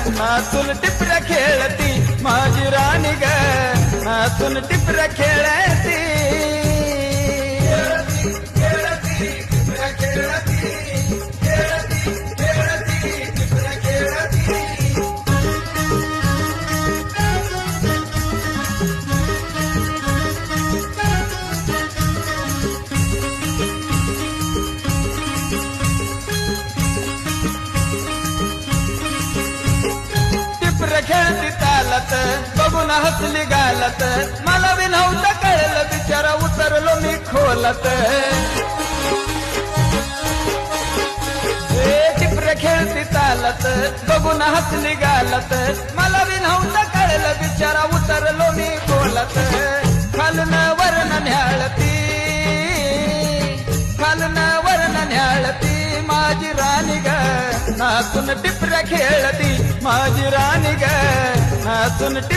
नाचून टिपऱ्या खेळती माझी राणी ग, नाचून टिपऱ्या खेळती. खेळती तालत बघून हसली गालत, मला बी नव्हतं कळलं बिचारा उतरलो मी खोलत. टिपऱ्या खेळती तालत बघून हसली गालत, मला बी नव्हतं कळलं बिचारा उतरलो मी खोलत. खालून वरण न्याळती, खालून वरण न्याळती माझी राणी ग, नाचून टिपऱ्या खेळती माझी राणी ग, नाचून टिप